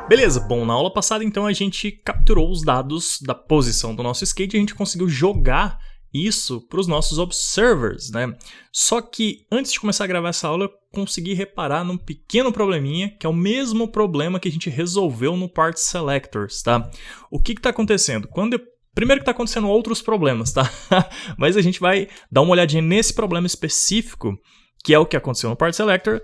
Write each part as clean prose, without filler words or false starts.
Beleza, bom, na aula passada então a gente capturou os dados da posição do nosso skate e a gente conseguiu jogar isso para os nossos observers, né? Só que antes de começar a gravar essa aula eu consegui reparar num pequeno probleminha, que é o mesmo problema que a gente resolveu no Part Selectors, tá? O que está acontecendo? Primeiro que está acontecendo outros problemas, tá? Mas a gente vai dar uma olhadinha nesse problema específico, que é o que aconteceu no Part Selector,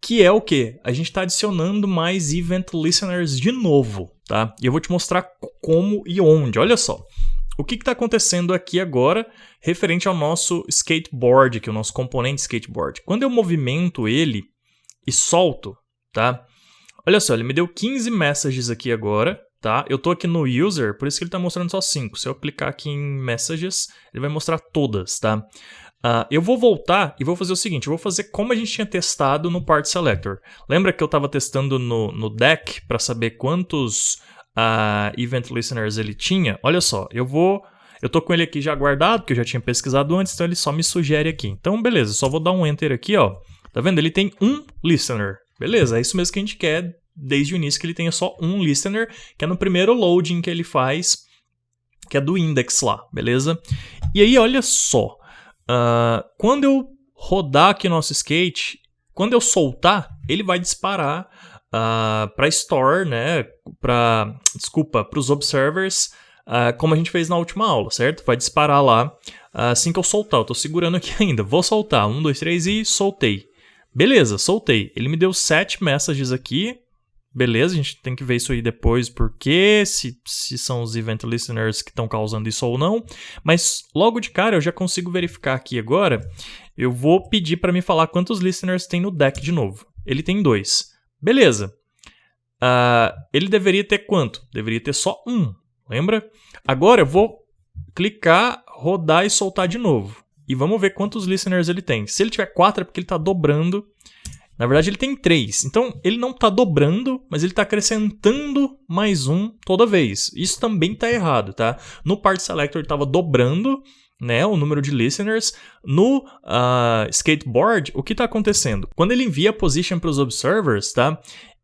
que é o quê? A gente está adicionando mais Event Listeners de novo, tá? E eu vou te mostrar como e onde. Olha só. O que está acontecendo aqui agora referente ao nosso skateboard, que é o nosso componente skateboard. Quando eu movimento ele e solto, tá? Olha só, ele me deu 15 messages aqui agora, tá? Eu tô aqui no user, por isso que ele está mostrando só 5. Se eu clicar aqui em messages, ele vai mostrar todas, tá? Eu vou voltar e vou fazer o seguinte, eu vou fazer como a gente tinha testado no Part Selector. Lembra que eu estava testando no deck para saber quantos Event Listeners ele tinha? Olha só, eu tô com ele aqui já guardado, porque eu já tinha pesquisado antes, então ele só me sugere aqui. Então, beleza, só vou dar um Enter aqui, ó. Tá vendo? Ele tem um Listener. Beleza, é isso mesmo que a gente quer desde o início, que ele tenha só um Listener, que é no primeiro loading que ele faz, que é do index lá, beleza? E aí, olha só. Quando eu rodar aqui o nosso skate, quando eu soltar, ele vai disparar para store, né? Para os observers, como a gente fez na última aula, certo? Vai disparar lá assim que eu soltar. Eu tô segurando aqui ainda. Vou soltar. 1, 2, 3 e soltei. Beleza, soltei. Ele me deu 7 messages aqui. Beleza, a gente tem que ver isso aí depois, porque se são os Event Listeners que estão causando isso ou não. Mas logo de cara eu já consigo verificar aqui agora. Eu vou pedir para me falar quantos Listeners tem no deck de novo. Ele tem 2. Beleza. Ele deveria ter quanto? Deveria ter só 1, lembra? Agora eu vou clicar, rodar e soltar de novo. E vamos ver quantos Listeners ele tem. Se ele tiver 4 é porque ele está dobrando. Na verdade, ele tem 3. Então, ele não está dobrando, mas ele está acrescentando mais um toda vez. Isso também está errado, tá? No Part Selector, ele estava dobrando, né, o número de listeners. No skateboard, o que está acontecendo? Quando ele envia a position para os observers, tá?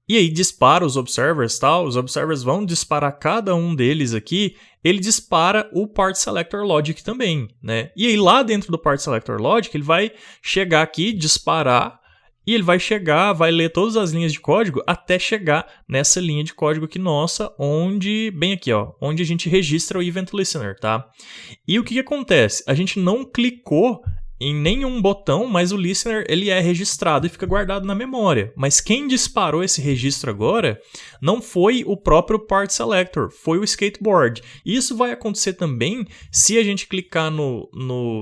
E aí dispara os observers, tá? Os observers vão disparar cada um deles aqui. Ele dispara o Part Selector Logic também, né? E aí, lá dentro do Part Selector Logic, ele vai chegar aqui, disparar. E ele vai chegar, vai ler todas as linhas de código até chegar nessa linha de código aqui nossa, onde, bem aqui, ó, onde a gente registra o Event Listener, tá? E o que acontece? A gente não clicou em nenhum botão, mas o Listener ele é registrado e fica guardado na memória. Mas quem disparou esse registro agora não foi o próprio Part Selector, foi o skateboard. E isso vai acontecer também se a gente clicar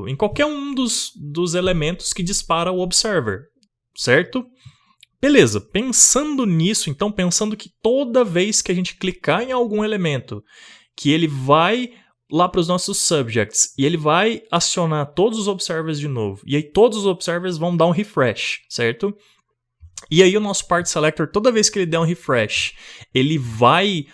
em qualquer um dos elementos que dispara o Observer. Certo? Beleza, pensando nisso, então pensando que toda vez que a gente clicar em algum elemento, que ele vai lá para os nossos subjects e ele vai acionar todos os observers de novo, e aí todos os observers vão dar um refresh, certo? E aí o nosso Part Selector, toda vez que ele der um refresh, ele vai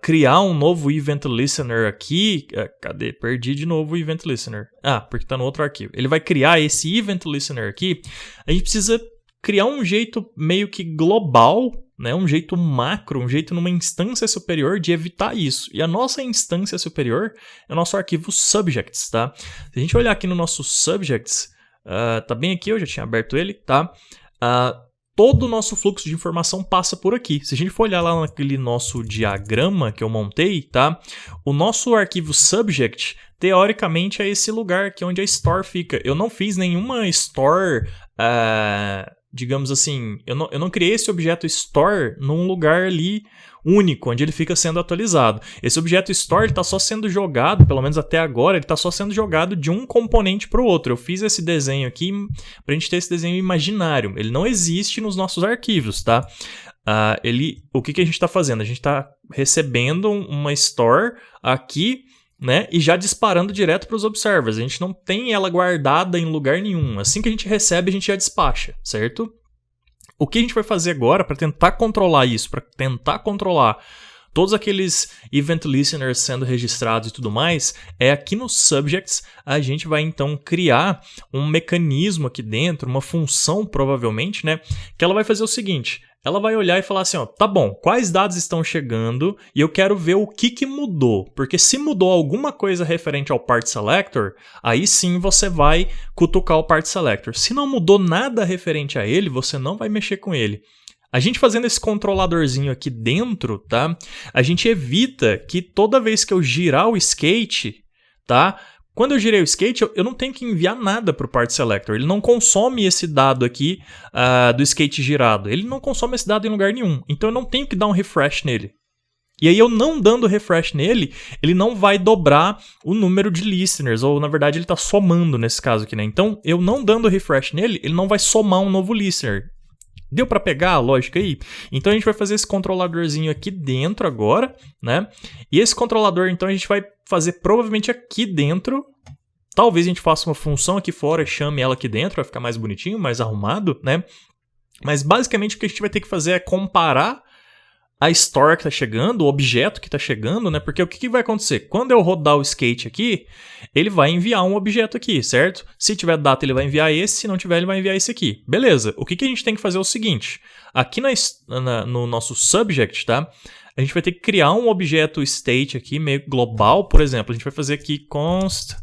criar um novo Event Listener aqui. Cadê? Perdi de novo o Event Listener. Porque está no outro arquivo. Ele vai criar esse Event Listener aqui. A gente precisa criar um jeito meio que global, né? Um jeito macro, um jeito numa instância superior de evitar isso. E a nossa instância superior é o nosso arquivo subjects, tá? Se a gente olhar aqui no nosso subjects, tá bem aqui, eu já tinha aberto ele, tá? Todo o nosso fluxo de informação passa por aqui. Se a gente for olhar lá naquele nosso diagrama que eu montei, tá? O nosso arquivo subject, teoricamente, é esse lugar aqui onde a store fica. Eu não fiz nenhuma store, digamos assim, eu não criei esse objeto store num lugar ali único, onde ele fica sendo atualizado. Esse objeto store está só sendo jogado, pelo menos até agora, ele está só sendo jogado de um componente para o outro. Eu fiz esse desenho aqui para a gente ter esse desenho imaginário. Ele não existe nos nossos arquivos, tá? O que a gente está fazendo? A gente está recebendo uma store aqui, né, e já disparando direto para os observers. A gente não tem ela guardada em lugar nenhum. Assim que a gente recebe, a gente já despacha, certo? O que a gente vai fazer agora para tentar controlar isso, para tentar controlar todos aqueles Event Listeners sendo registrados e tudo mais, é aqui no Subjects a gente vai então criar um mecanismo aqui dentro, uma função provavelmente, né, que ela vai fazer o seguinte, ela vai olhar e falar assim, ó, tá bom, quais dados estão chegando e eu quero ver o que mudou, porque se mudou alguma coisa referente ao Part Selector, aí sim você vai cutucar o Part Selector. Se não mudou nada referente a ele, você não vai mexer com ele. A gente fazendo esse controladorzinho aqui dentro, tá? A gente evita que toda vez que eu girar o skate, tá? Quando eu girei o skate, eu não tenho que enviar nada para o Part Selector. Ele não consome esse dado aqui do skate girado. Ele não consome esse dado em lugar nenhum. Então eu não tenho que dar um refresh nele. E aí eu não dando refresh nele, ele não vai dobrar o número de listeners. Ou na verdade ele está somando nesse caso aqui, né? Então eu não dando refresh nele, ele não vai somar um novo listener. Deu para pegar a lógica aí? Então a gente vai fazer esse controladorzinho aqui dentro agora, né? E esse controlador, então, a gente vai fazer provavelmente aqui dentro. Talvez a gente faça uma função aqui fora e chame ela aqui dentro, vai ficar mais bonitinho, mais arrumado, né? Mas basicamente o que a gente vai ter que fazer é comparar a store que está chegando, o objeto que está chegando, né? Porque o que vai acontecer? Quando eu rodar o skate aqui, ele vai enviar um objeto aqui, certo? Se tiver data, ele vai enviar esse, se não tiver, ele vai enviar esse aqui. Beleza, o que a gente tem que fazer é o seguinte, aqui no nosso subject, tá? A gente vai ter que criar um objeto state aqui, meio global, por exemplo, a gente vai fazer aqui const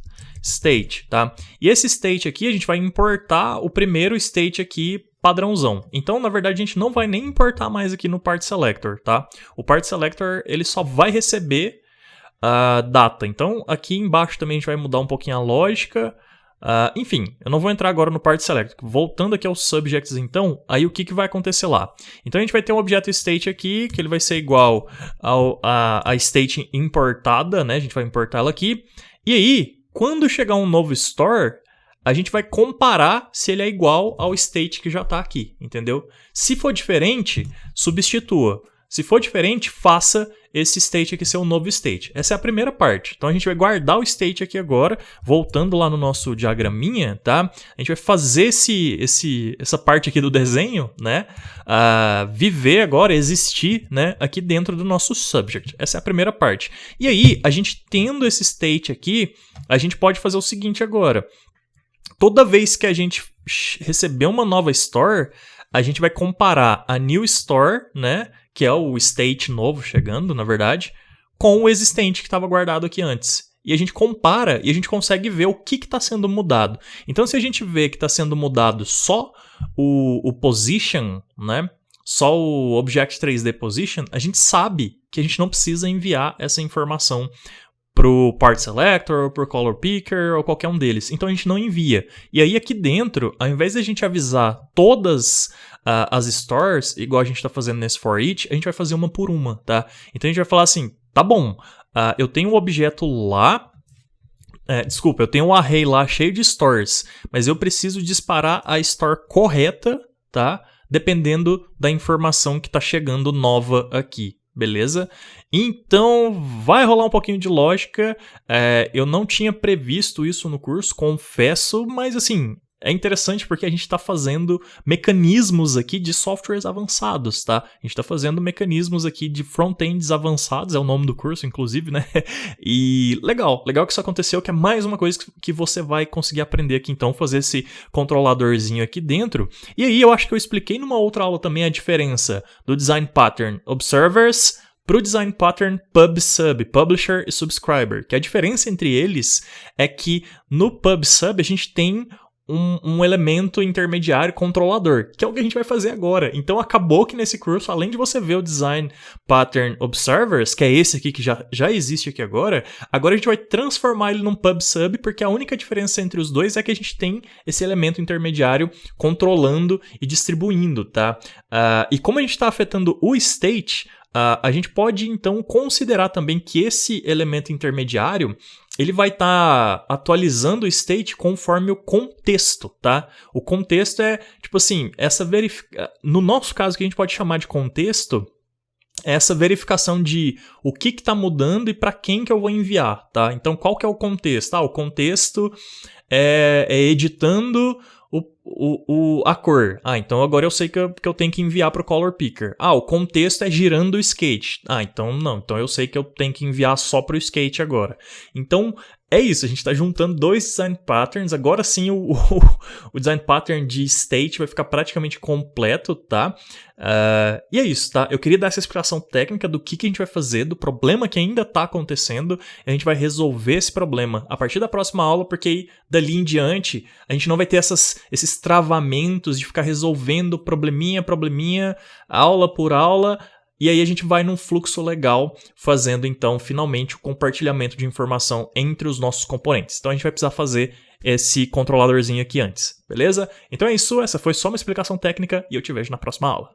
state, tá? E esse state aqui, a gente vai importar o primeiro state aqui padrãozão. Então, na verdade, a gente não vai nem importar mais aqui no Part Selector, tá? O Part Selector, ele só vai receber a data. Então, aqui embaixo também a gente vai mudar um pouquinho a lógica. Enfim, eu não vou entrar agora no Part Selector. Voltando aqui aos subjects, então, aí o que vai acontecer lá? Então, a gente vai ter um objeto state aqui, que ele vai ser igual a state importada, né? A gente vai importar ela aqui. E aí, quando chegar um novo store, a gente vai comparar se ele é igual ao state que já está aqui, entendeu? Se for diferente, substitua. Se for diferente, faça esse state aqui ser um novo state. Essa é a primeira parte. Então a gente vai guardar o state aqui agora, voltando lá no nosso diagraminha, tá? A gente vai fazer essa parte aqui do desenho, né? Viver agora, existir, né? Aqui dentro do nosso subject. Essa é a primeira parte. E aí, a gente tendo esse state aqui, a gente pode fazer o seguinte agora. Toda vez que a gente receber uma nova store, a gente vai comparar a new store, né, que é o state novo chegando, na verdade, com o existente que estava guardado aqui antes. E a gente compara e a gente consegue ver o que está sendo mudado. Então, se a gente vê que está sendo mudado só o position, né, só o Object 3D Position, a gente sabe que a gente não precisa enviar essa informação pro Part Selector, ou pro Color Picker, ou qualquer um deles. Então a gente não envia. E aí aqui dentro, ao invés de a gente avisar todas as stores, igual a gente está fazendo nesse for each, a gente vai fazer uma por uma, tá? Então a gente vai falar assim, tá bom, eu tenho um objeto lá, eu tenho um array lá cheio de stores, mas eu preciso disparar a store correta, tá? Dependendo da informação que está chegando nova aqui. Beleza? Então, vai rolar um pouquinho de lógica. Eu não tinha previsto isso no curso, confesso, mas assim, é interessante porque a gente está fazendo mecanismos aqui de softwares avançados, tá? A gente está fazendo mecanismos aqui de front-ends avançados, é o nome do curso, inclusive, né? E legal que isso aconteceu, que é mais uma coisa que você vai conseguir aprender aqui, então, fazer esse controladorzinho aqui dentro. E aí, eu acho que eu expliquei numa outra aula também a diferença do Design Pattern Observers para o Design Pattern PubSub, Publisher e Subscriber, que a diferença entre eles é que no PubSub a gente tem um elemento intermediário controlador, que é o que a gente vai fazer agora. Então acabou que nesse curso, além de você ver o Design Pattern Observers, que é esse aqui que já existe aqui agora a gente vai transformar ele num PubSub, porque a única diferença entre os dois é que a gente tem esse elemento intermediário controlando e distribuindo, tá? E como a gente está afetando o state, a gente pode então considerar também que esse elemento intermediário ele vai estar atualizando o state conforme o contexto, tá? O contexto é, tipo assim, no nosso caso, que a gente pode chamar de contexto, é essa verificação de o que está mudando e para quem que eu vou enviar, tá? Então, qual que é o contexto? O contexto é editando a cor. Então agora eu sei que eu tenho que enviar para o Color Picker. O contexto é girando o skate. Então não. Então eu sei que eu tenho que enviar só para o skate agora. Então é isso, a gente está juntando dois design patterns. Agora sim o design pattern de state vai ficar praticamente completo, tá? E é isso, tá? Eu queria dar essa explicação técnica do que a gente vai fazer, do problema que ainda está acontecendo, e a gente vai resolver esse problema a partir da próxima aula, porque aí, dali em diante a gente não vai ter esses travamentos de ficar resolvendo probleminha, aula por aula. E aí a gente vai num fluxo legal, fazendo então finalmente o compartilhamento de informação entre os nossos componentes. Então a gente vai precisar fazer esse controladorzinho aqui antes, beleza? Então é isso, essa foi só uma explicação técnica e eu te vejo na próxima aula.